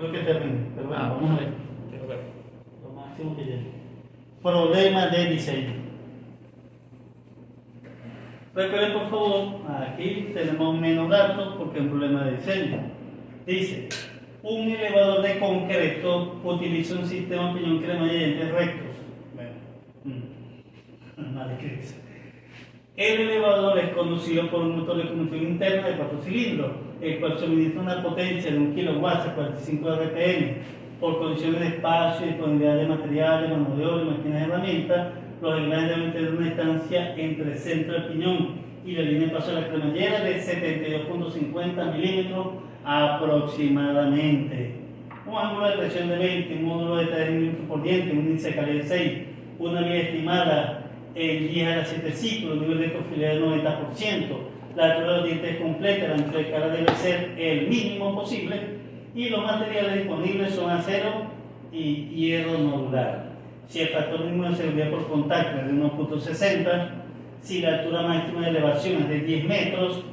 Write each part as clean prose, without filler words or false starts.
Creo que termine, pero bueno, vamos a ver. Ok. Lo máximo que llegue. Problema de diseño. Recuerden por favor, aquí tenemos menos datos porque es un problema de diseño. Dice, un elevador de concreto utiliza un sistema piñón cremallera de dientes rectos. Bueno, nada que eso. El elevador es conducido por un motor de combustión interna de 4 cilindros, el cual suministra una potencia de 1 kW a 45 RPM. Por condiciones de espacio, disponibilidad de materiales, mano de obra y máquinas de herramientas, los engranes deben tener una distancia entre el centro del piñón y la línea de paso de la cremallera de 72.50 milímetros aproximadamente. Un ángulo de presión de 20, un módulo de 3 milímetros por diente, un índice de calidad de 6, una vía estimada en 10 a la 7 ciclos, un nivel de confiabilidad del 90%, la altura de los dientes completa, la ancho de cara debe ser el mínimo posible y los materiales disponibles son acero y hierro nodular. Si el factor mínimo de seguridad por contacto es de 1.60, si la altura máxima de elevación es de 10 metros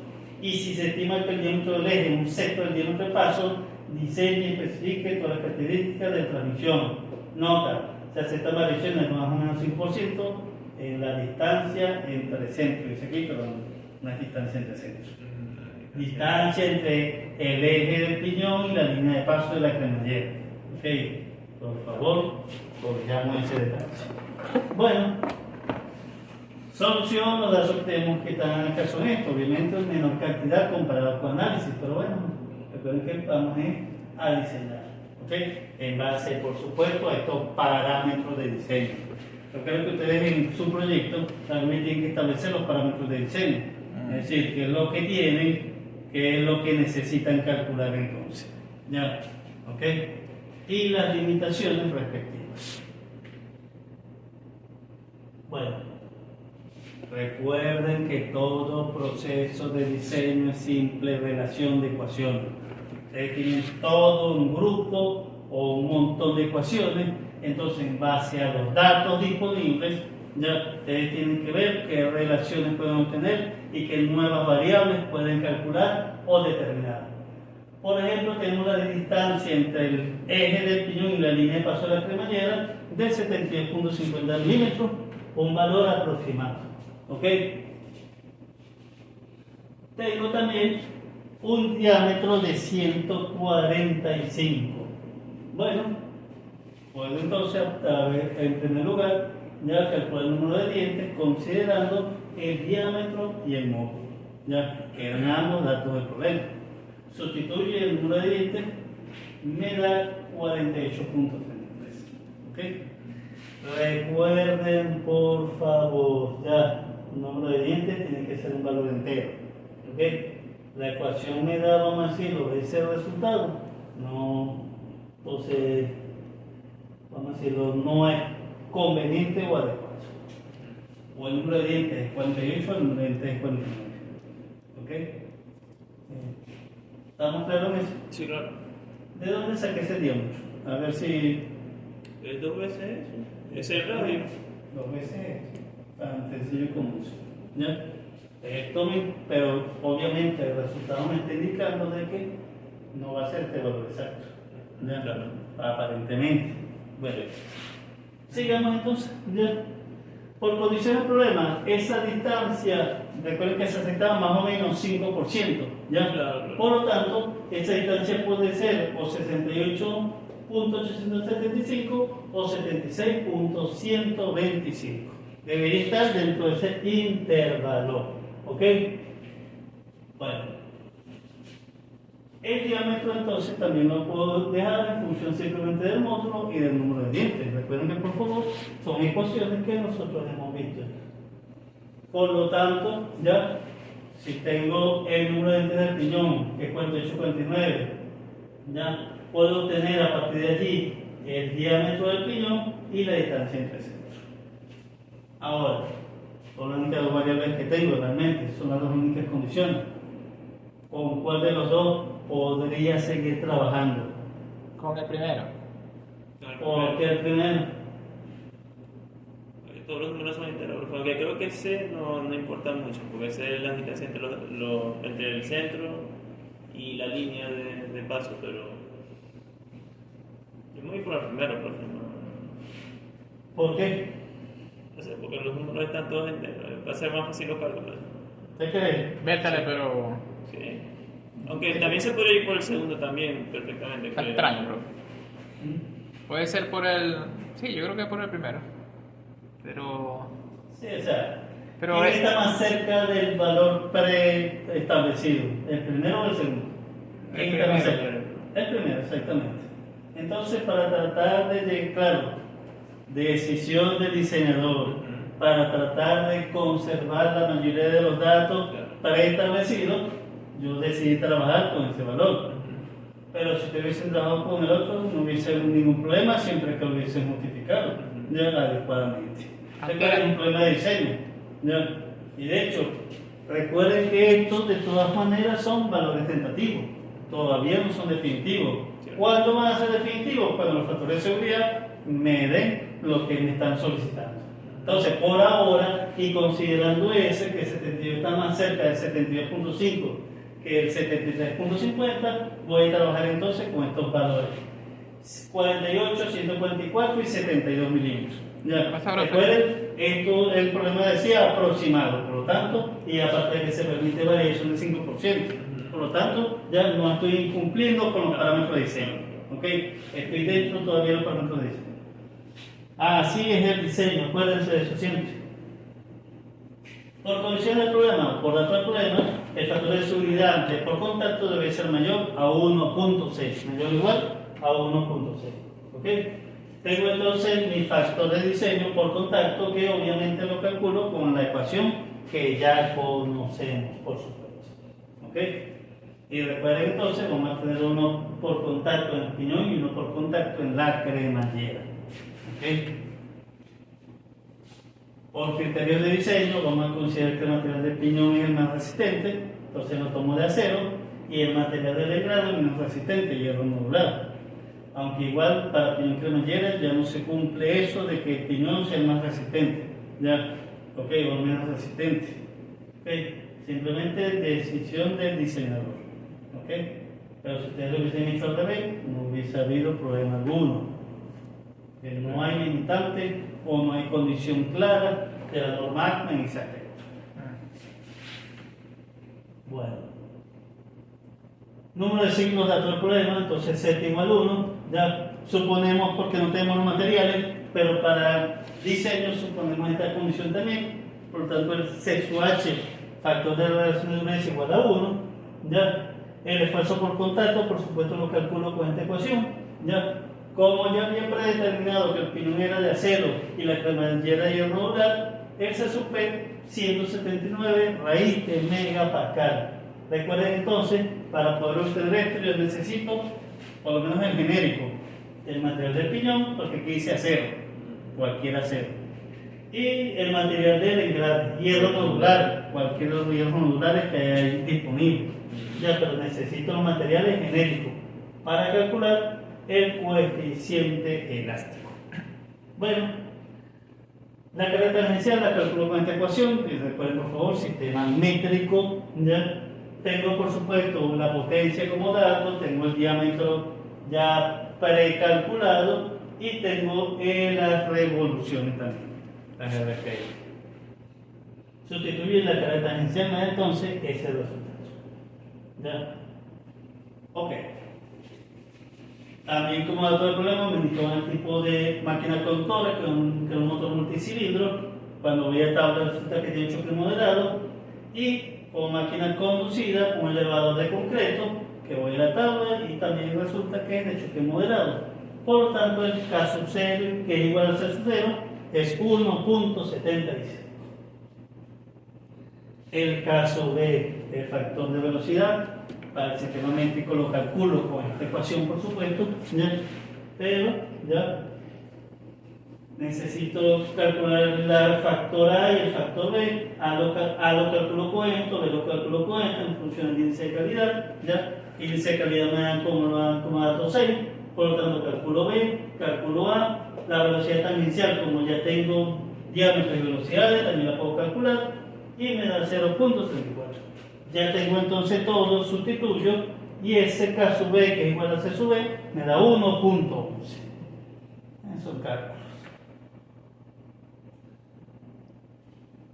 y si se estima que el diámetro del eje es un sexto del diámetro de paso, diseñe y especifique todas las características de transmisión. Nota, se aceptan variaciones de más o menos 5% en la distancia entre centros. Dice aquí, pero no es distancia entre centros. Distancia entre el eje del piñón y la línea de paso de la cremallera. Ok, por favor, corrijamos ese detalle. Bueno, solución, los datos que tenemos que están acá son estos, obviamente en menor cantidad comparado con análisis, pero bueno, recuerden que vamos a diseñar, ¿ok? En base, por supuesto, a estos parámetros de diseño. Yo creo que ustedes en su proyecto también tienen que establecer los parámetros de diseño, es decir, qué es lo que tienen, qué es lo que necesitan calcular entonces, ¿ya? ¿Ok? Y las limitaciones respectivas. Bueno, recuerden que todo proceso de diseño es simple relación de ecuaciones. Ustedes tienen todo un grupo o un montón de ecuaciones, entonces en base a los datos disponibles, ya ustedes tienen que ver qué relaciones pueden obtener y qué nuevas variables pueden calcular o determinar. Por ejemplo, tenemos la distancia entre el eje del piñón y la línea de paso de la cremallera de 72.50 milímetros, un valor aproximado. ¿Ok? Tengo también un diámetro de 145. Bueno, puedo entonces optar en primer lugar ya calcular el número de dientes considerando el diámetro y el módulo. Ya quedan ambos datos del problema. Sustituye el número de dientes, me da 48.33. ¿Ok? Recuerden por favor, ya el número de dientes tiene que ser un valor entero. ¿Ok? La ecuación me da, vamos a decirlo, ese resultado no posee, vamos a decirlo, no es conveniente o adecuado. O el número de dientes es 48 o el número de dientes es 49. ¿Ok? ¿Estamos claros en eso? Sí, claro. ¿De dónde saqué ese diámetro? A ver si... Es 2 veces eso. Es el radio. 2 veces tan sencillo como eso. ¿Ya? Esto mismo, pero obviamente el resultado me está indicando de que no va a ser este valor exacto. ¿Ya? Claro. Aparentemente. Bueno, sigamos entonces. ¿Ya? Por condición del problema, esa distancia, recuerden que se aceptaba más o menos 5%. ¿Ya? Claro. Por lo tanto, esa distancia puede ser o 68.875 o 76.125. Debería estar dentro de ese intervalo. ¿Ok? Bueno. El diámetro entonces también lo puedo dejar en función simplemente del módulo y del número de dientes. Recuerden que por favor son ecuaciones que nosotros hemos visto. Por lo tanto, ya, si tengo el número de dientes del piñón, que es 48,49, ya puedo obtener a partir de allí el diámetro del piñón y la distancia entre centros. Ahora, son las únicas dos variables que tengo realmente, son las dos únicas condiciones. ¿Con cuál de los dos podría seguir trabajando? Con el primero. ¿Por qué el primero? Todos los números son enteros, porque creo que C no importa mucho, porque C es la distancia entre el centro y la línea de paso, pero por el primero, profe. ¿Por qué? No sé, porque los números están todos enteros. Va a ser más fácil los cálculos. ¿Te crees? Vétale, pero Sí. Aunque también se podría ir por el segundo también, perfectamente. está creo. extraño, bro. Puede ser por el... Sí, yo creo que por el primero. Pero... Sí, o sea, Pero ¿quién está más cerca del valor preestablecido? ¿El primero o el segundo? ¿Quién está más primero. cerca? El primero, exactamente. Entonces, para tratar de, claro, decisión del diseñador, para tratar de conservar la mayoría de los datos preestablecidos, yo decidí trabajar con ese valor. Pero si te hubiesen trabajado con el otro, no hubiese ningún problema siempre que lo hubiesen multiplicado ya adecuadamente. Es un problema de diseño. ¿Ya? Y de hecho, recuerden que estos de todas maneras son valores tentativos, todavía no son definitivos. ¿Cuándo van a ser definitivos? Cuando los factores de seguridad me den lo que me están solicitando. Entonces, por ahora, y considerando ese, que el 72 está más cerca del 72.5 que el 73.50, voy a trabajar entonces con estos valores: 48, 144 y 72 milímetros. Ya, recuerden, esto el problema decía aproximado, por lo tanto, y aparte de que se permite variación del 5%, por lo tanto, ya no estoy incumpliendo con los parámetros de diseño. ¿Ok? Estoy dentro todavía de los parámetros de diseño. Así es el diseño, acuérdense de eso siempre. Por condición del problema o por dato del problema, el factor de seguridad ante por contacto debe ser mayor a 1.6, mayor o igual a 1.6. ¿Ok? Tengo entonces mi factor de diseño por contacto, que obviamente lo calculo con la ecuación que ya conocemos, por supuesto. ¿Ok? Y recuerden entonces, vamos a tener uno por contacto en el piñón y uno por contacto en la cremallera. ¿Ok? Por criterios de diseño, vamos a considerar que el material de piñón es el más resistente, entonces lo tomo de acero, y el material del engrano es el menos resistente, hierro modular. Aunque igual para piñón cremallera ya no se cumple eso de que el piñón sea el más resistente, ya, ok, o el menos resistente, ok, simplemente decisión del diseñador, ok, pero si ustedes lo hubiesen hecho al revés, no hubiese habido problema alguno, que no hay limitante o no hay condición clara de la norma en ese aspecto. Bueno, número de ciclos datos del problema, entonces z igual 1, ya suponemos, porque no tenemos los materiales, pero para diseño suponemos esta condición también, por lo tanto el C sub H, factor de relación de dureza igual a 1, ya, el esfuerzo por contacto, por supuesto lo calculo con esta ecuación, ya, como ya había predeterminado que el piñón era de acero y la cremallera de hierro modular, el C sub P 179 raíz de megapascal. Recuerden entonces, para poder obtener esto yo necesito, por lo menos el genérico, el material del piñón, porque aquí dice acero, cualquier acero, y el material del engrane, hierro modular, cualquiera de los hierros modulares que hay disponible. Ya, pero necesito los materiales genéricos para calcular el coeficiente elástico. Bueno, la carga tangencial la calculo con esta ecuación, y recuerden por favor, sistema métrico, ya. Tengo por supuesto la potencia como dato, tengo el diámetro ya precalculado y tengo las revoluciones también, las RPI. Sustituir la carga tangencial me da entonces ese resultado. ¿Ya? Ok. También como dato del problema me indicó el tipo de máquina conductora, que es un motor multicilindro. Cuando veía tabla resulta que tiene choque moderado, y o máquina conducida, un elevador de concreto, que voy a la tabla y también resulta que es de choque moderado. Por lo tanto, el caso 0, que es igual a C sub 0, es 1.75. El caso B, el factor de velocidad, para el sistema métrico lo calculo con esta ecuación, por supuesto, ¿ya? Pero ya necesito calcular el factor A y el factor B. A lo calculo con esto, B lo calculo con esto en función del índice de calidad, ¿ya? Índice de calidad me dan como dato 6, por lo tanto calculo B, calculo A, la velocidad tangencial, como ya tengo diámetro y velocidades, también la puedo calcular, y me da 0.34. Ya tengo entonces todo, sustituyo, y ese caso B, que es igual a C sub B, me da 1.11. Esos cálculos.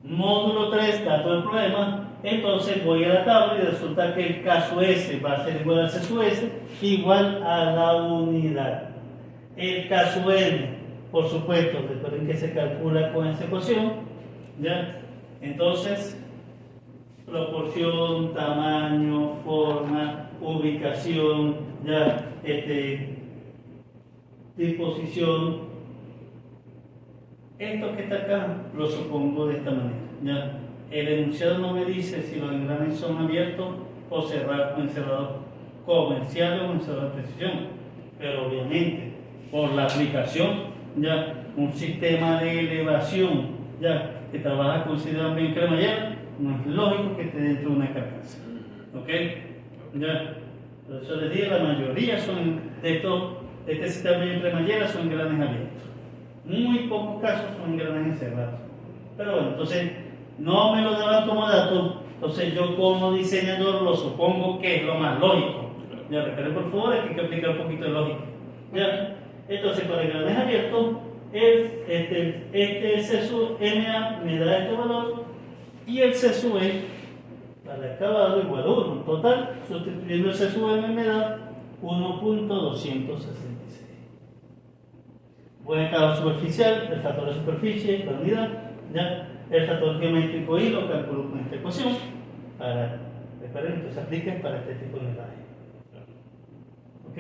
Módulo 3, dato del problema. Entonces voy a la tabla y resulta que el caso S va a ser igual al C sub S igual a la unidad. El caso N, por supuesto, recuerden que se calcula con esa ecuación, ¿ya? Entonces, proporción, tamaño, forma, ubicación, ya, disposición. Esto que está acá lo supongo de esta manera, ¿ya? El enunciado no me dice si los engranes son abiertos o cerrados, encerrados comerciales o encerrados de precisión, pero obviamente por la aplicación, ya, un sistema de elevación, ya, que trabaja considerablemente en cremallera, no es lógico que esté dentro de una carcasa, ¿ok? Ya, por eso les digo, la mayoría son de este sistema de cremallera son engranes abiertos. Muy pocos casos son engranes encerrados. Pero bueno, entonces no me lo daban como dato, entonces yo como diseñador lo supongo que es lo más lógico. Ya, recuerden por favor, hay que aplicar un poquito de lógica. Ya, entonces para engranes abiertos, C sub MA me da este valor y el C sub E para el acabado igual a 1. Total, sustituyendo el C sub M me da 1.266. Voy a acabado superficial, el factor de superficie, la unidad, ¿ya? El factor geométrico y lo calculo con esta ecuación. Recuerden, esto se aplica para este tipo de unidades. ¿Ok?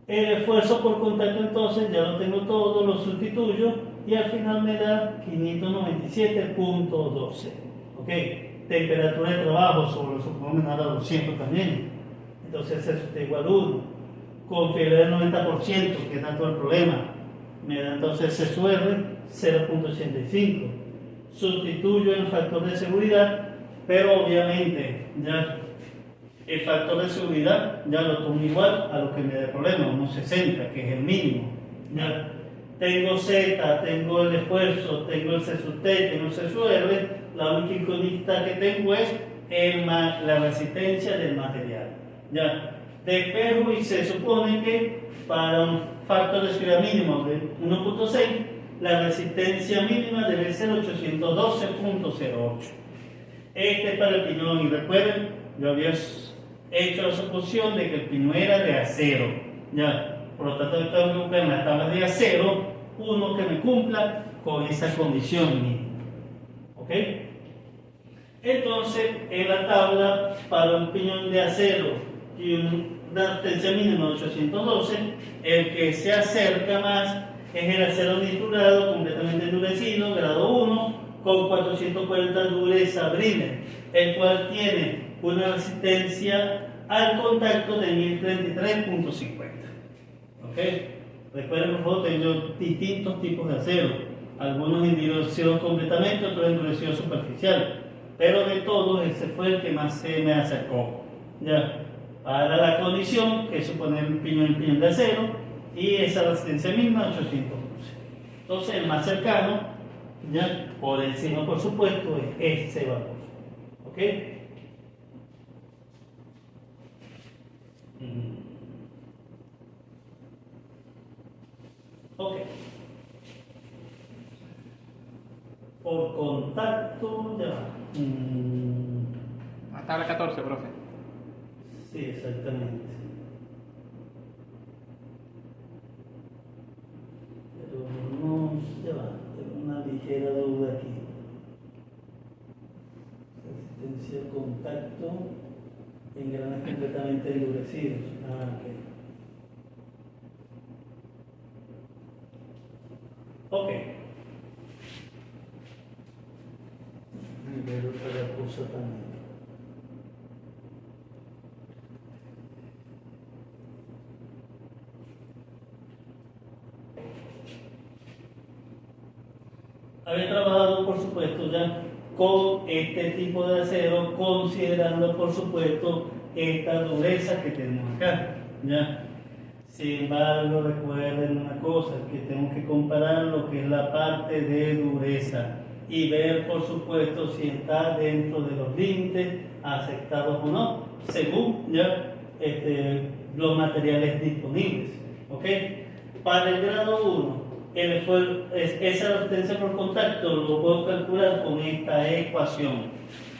El esfuerzo por contacto entonces ya lo tengo todo, lo sustituyo y al final me da 597.12. ¿Ok? Temperatura de trabajo sobre supongo menor a 200 también. Entonces eso está igual a 1. Con fidelidad del 90%, que es tanto el problema, me da entonces C sub R 0.85. Sustituyo el factor de seguridad, pero obviamente ya el factor de seguridad ya lo tomo igual a lo que me da el problema, unos 60, que es el mínimo. Ya tengo Z, tengo el esfuerzo, tengo el C sub T, tengo el C sub R, la única incógnita que tengo es la resistencia del material. Ya. De espejo y se supone que para un factor de seguridad mínimo de 1.6 la resistencia mínima debe ser 812.08. Este es para el piñón y recuerden, yo había hecho la suposición de que el piñón era de acero, ya, por lo tanto tengo que buscar en las tablas de acero uno que me cumpla con esa condición mínima, ¿ok? Entonces en la tabla para un piñón de acero y una resistencia mínima de 812, el que se acerca más es el acero nitrurado completamente endurecido, grado 1, con 440 dureza Brenner, el cual tiene una resistencia al contacto de 1033.50. ¿Ok? Recuerden por favor, tengo distintos tipos de acero, algunos endurecidos completamente, otros endurecidos superficial, pero de todos ese fue el que más se me acercó. ¿Ya? Para la condición que supone el piñón de acero y esa resistencia mínima 812. Entonces el más cercano, ya por encima por supuesto, es ese valor. ¿Ok? Ok. Por contacto, ya va. Hasta la 14, profe. Sí, exactamente. Pero no, ya va, tengo una ligera duda aquí. Resistencia al contacto en granos completamente endurecidos. Ok. Y ver otra cosa también. Había trabajado, por supuesto, ya con este tipo de acero, considerando, por supuesto, esta dureza que tenemos acá. ¿Ya? Sin embargo, recuerden una cosa, que tengo que comparar lo que es la parte de dureza y ver, por supuesto, si está dentro de los límites aceptados o no, según ya los materiales disponibles. ¿Ok? Para el grado 1, esa resistencia por contacto lo puedo calcular con esta ecuación.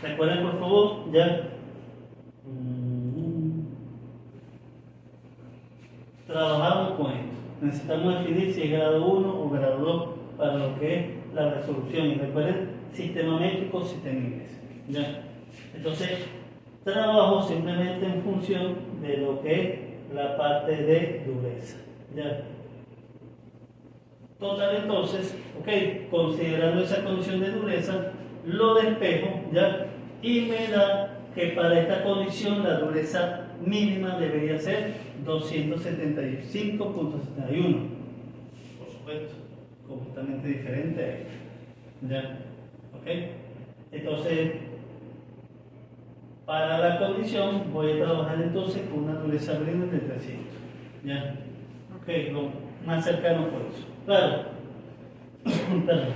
Recuerden por favor, ya. Trabajamos con esto. Necesitamos definir si es grado 1 o grado 2 para lo que es la resolución. Y recuerden, sistema métrico, sistema inglés. ¿Ya? Entonces, trabajo simplemente en función de lo que es la parte de dureza. ¿Ya? Total, entonces, ok, considerando esa condición de dureza, lo despejo, ¿ya? Y me da que para esta condición la dureza mínima debería ser 275.71. Por supuesto, completamente diferente a esto. ¿Ya? ¿Ok? Entonces, para la condición voy a trabajar entonces con una dureza mínima de 300. ¿Ya? Ok, lo más cercano por eso. Claro. Perdón.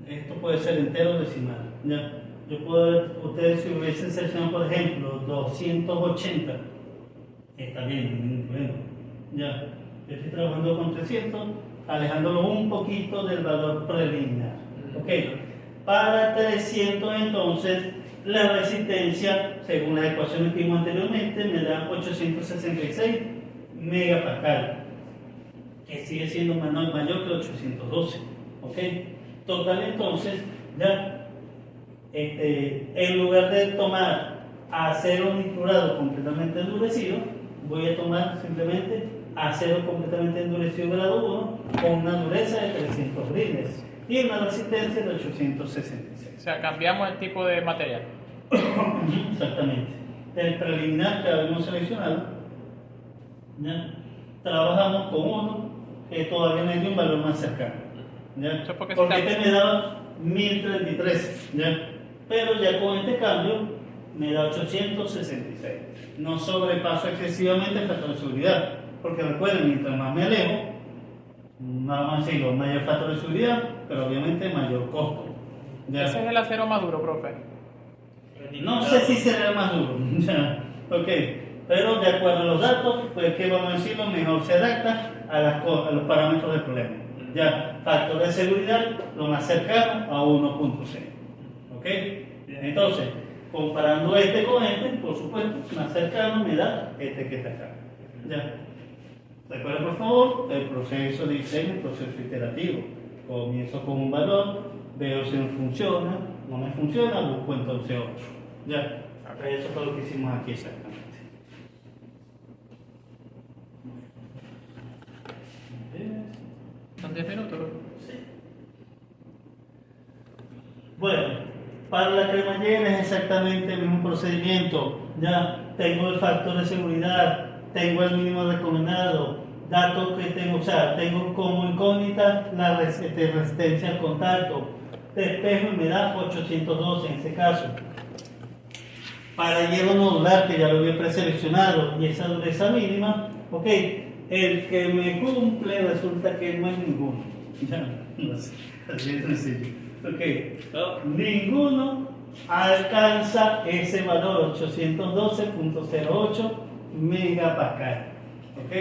Esto puede ser entero o decimal. ¿Ya? Yo puedo ver, ustedes si hubiesen seleccionado, por ejemplo, 280, está bien, ningún problema. Ya, yo estoy trabajando con 300, alejándolo un poquito del valor preliminar. Ok, para 300 entonces, la resistencia, según las ecuaciones que vimos anteriormente, me da 866 megapascal, que sigue siendo mayor que 812. Ok, total entonces, ya. En lugar de tomar acero nitrurado completamente endurecido, voy a tomar simplemente acero completamente endurecido grado 1 con una dureza de 300 briles y una resistencia de 866. O sea, cambiamos el tipo de material. Exactamente. El preliminar que habíamos seleccionado, ¿ya? Trabajamos con uno que todavía me dio un valor más cercano. ¿Ya? Porque este me daba 1033, ¿ya? Pero ya con este cambio me da 866. No sobrepaso excesivamente el factor de seguridad, porque recuerden, mientras más me alejo, vamos a decirlo, mayor factor de seguridad, pero obviamente mayor costo. ¿Ya? Ese es el acero más duro, profe. No sé si será el más duro, ¿ya? Ok, pero de acuerdo a los datos, pues que vamos a decirlo, mejor se adapta a los parámetros del problema. Ya, factor de seguridad, lo más cercano a 1.6. ¿Ok? Entonces, comparando este con este, por supuesto, más cercano me da este que está acá. ¿Ya? Recuerden, por favor, el proceso de diseño, el proceso iterativo. Comienzo con un valor, veo si me funciona, no me funciona, busco entonces otro. ¿Ya? Eso fue lo que hicimos aquí exactamente. Son 10 minutos. Sí. Bueno, para la cremallera es exactamente el mismo procedimiento. Ya tengo el factor de seguridad, tengo el mínimo recomendado, datos que tengo, o sea, tengo como incógnita la resistencia al contacto. Despejo y me da 812 en ese caso. Para hierro nodular, que ya lo había preseleccionado, y esa dureza mínima, ok, el que me cumple resulta que no es ninguno. Ya, no sé, así de sencillo. Ok, ninguno alcanza ese valor, 812.08 megapascal. Ok,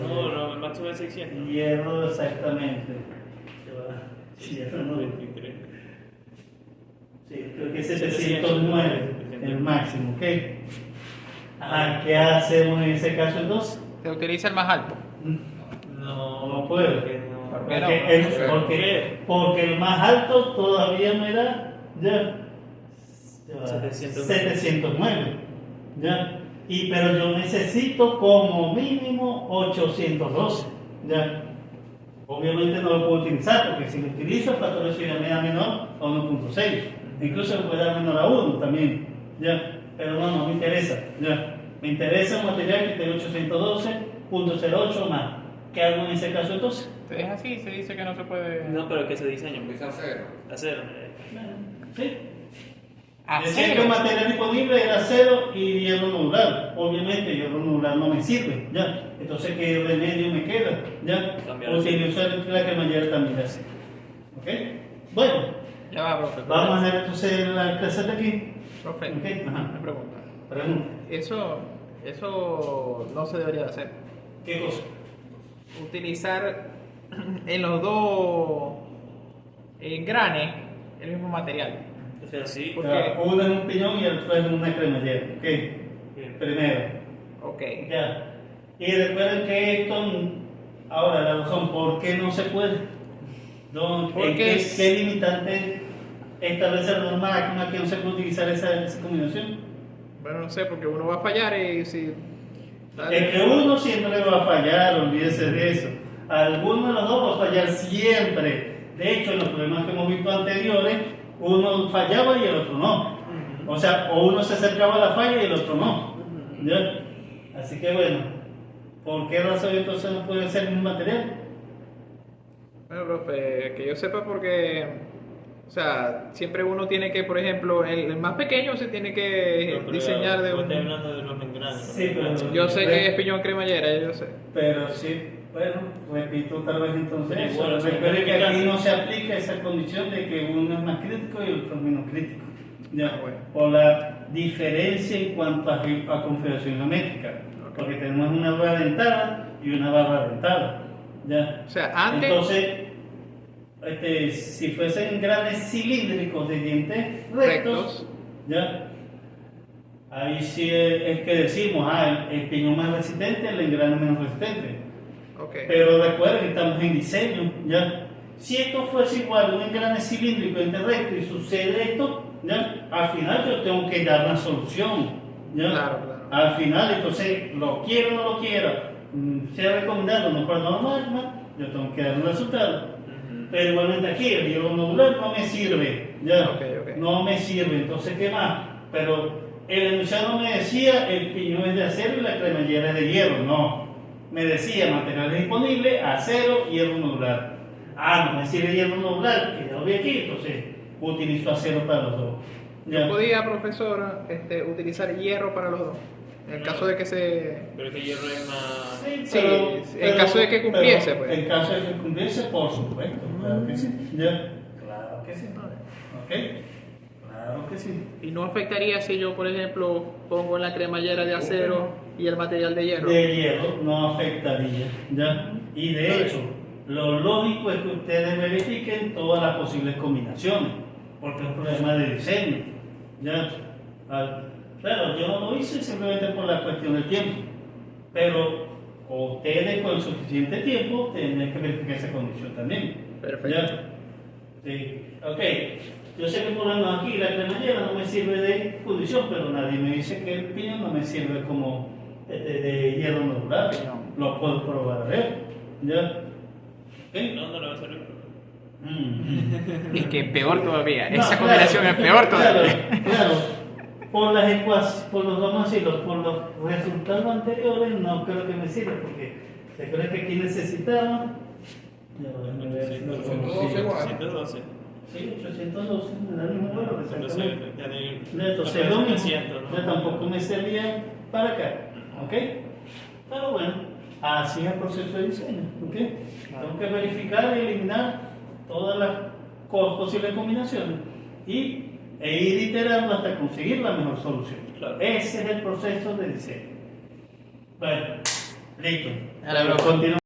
no, el máximo es 600. hierro exactamente. Hierro no. Sí, creo que es 709 el máximo, ¿ok? Ajá, ¿qué hacemos en ese caso entonces? ¿Se utiliza el más alto? No puedo. ¿Por qué no? Porque el más alto todavía me da ya 709. 709. ¿Ya? Pero yo necesito como mínimo 812. ¿Ya? Obviamente no lo puedo utilizar porque si lo utilizo el factor de seguridad me da menor a 1.6. Incluso me puede dar menor a 1 también. ¿Ya? Pero no me interesa. ¿Ya? Me interesa un material que tenga 812.08 más. ¿Qué hago en ese caso entonces? Se deja así, se dice que no se puede. No, pero que se diseña. Es acero. Acero. ¿Sí? Decía que el Acero. material disponible era acero y hierro nodular. Obviamente hierro nodular no me sirve, ¿ya? Entonces, ¿qué remedio me queda? ¿Ya? Cambiar Utilizar la cremallera también de acero. ¿Ok? Bueno, Ya va, profe. vamos a ver entonces la clase de aquí. Profe, Ok, ajá. una pregunta. Pregunta. Eso, Eso no se debería de hacer. ¿Qué cosa? Utilizar en los dos engranes el mismo material. O sea, sí. ¿Por O sea, qué? uno en un piñón y el otro en una cremallera. ¿Ok? Bien. Primero. Ok. Ya. Y recuerden que esto, ahora la razón, ¿por qué no se puede? Porque ¿Qué limitante establece la norma que no se puede utilizar esa combinación? Bueno, no sé, porque uno va a fallar y si... Es que uno siempre va a fallar, olvídese de eso. Alguno de los dos va a fallar siempre. De hecho, en los problemas que hemos visto anteriores, uno fallaba y el otro no. O sea, o uno se acercaba a la falla y el otro no. ¿Ya? Así que bueno, ¿por qué razón entonces no puede ser el mismo material? Bueno, profe, que yo sepa porque, o sea, siempre uno tiene que, por ejemplo, el más pequeño se tiene que Pero diseñar de yo un... estoy hablando de los engranes. Sí, pero- Yo sé que es piñón cremallera, yo sé. Pero sí, bueno, repito tal vez entonces Pero eso. igual, Recuerde que aquí no se aplica esa condición de que uno es más crítico y el otro es menos crítico. Ya, Bueno. por la diferencia en cuanto a configuración geométrica. Ok. Porque tenemos una barra dentada y una barra dentada. ¿Ya? O sea, antes... Entonces, si fuesen engranes cilíndricos de dientes rectos, Rectos. ¿ya? Ahí sí es que decimos, el piñón más resistente, el engrane menos resistente. Ok. Pero recuerden que estamos en diseño, ¿ya? Si esto fuese igual, un engrane cilíndrico entre recto y sucede esto, ¿ya? Al final yo tengo que dar una solución, ¿ya? Claro, claro. Al final, entonces, lo quiero o no lo quiera, sea recomendado no por norma, yo tengo que dar un resultado. Pero igualmente aquí, el hierro nodular no me sirve, ¿ya? Ok. No me sirve, entonces, ¿qué más? Pero el enunciado me decía, el piñón es de acero y la cremallera es de hierro, no. Me decía, materiales disponibles, acero, hierro nodular. No me sirve hierro nodular, que ya lo vi aquí, entonces utilizo acero para los dos. ¿Ya? ¿Podía, profesor, utilizar hierro para los dos? En el caso de que se... Pero que hierro es más. Sí, en caso de que cumpliese, pues. En caso de que cumpliese, por supuesto, claro que sí. ¿Ya? Claro que sí. ¿Ok? Claro que sí. ¿Y no afectaría si yo, por ejemplo, pongo en la cremallera de acero y el material de hierro? De hierro no afectaría, ¿ya? Y de hecho, lo lógico es que ustedes verifiquen todas las posibles combinaciones, porque es un problema de diseño, ¿ya? Claro, yo no lo hice simplemente por la cuestión del tiempo, pero ustedes con suficiente tiempo tienen que verificar esa condición también. Perfecto. ¿Ya? Sí. Ok, yo sé que por lo menos aquí la cremallera no me sirve de fundición, pero nadie me dice que el piñón no me sirve como de hierro nodular. Lo puedo probar a ver. ¿Ya? ¿Ok? No le va a servir. Es que peor todavía. No, Esa claro, combinación es peor todavía. Claro. Por las ecuaciones, vamos a decirlo, por los resultados anteriores, no creo que me sirva, porque recuerda que aquí necesitaba. Ya, déjame ver, no, 812. Sí, 812, me da el mismo valor, Entonces, exactamente. ya de. Entonces, lo mismo, 300, ¿no? ya tampoco me servía para acá, ¿ok? Pero bueno, así es el proceso de diseño, ¿ok? Tengo que verificar y eliminar todas las posibles combinaciones e ir iterando hasta conseguir la mejor solución. Claro. Ese es el proceso de diseño. Bueno, listo. Ahora, bro. Continuamos.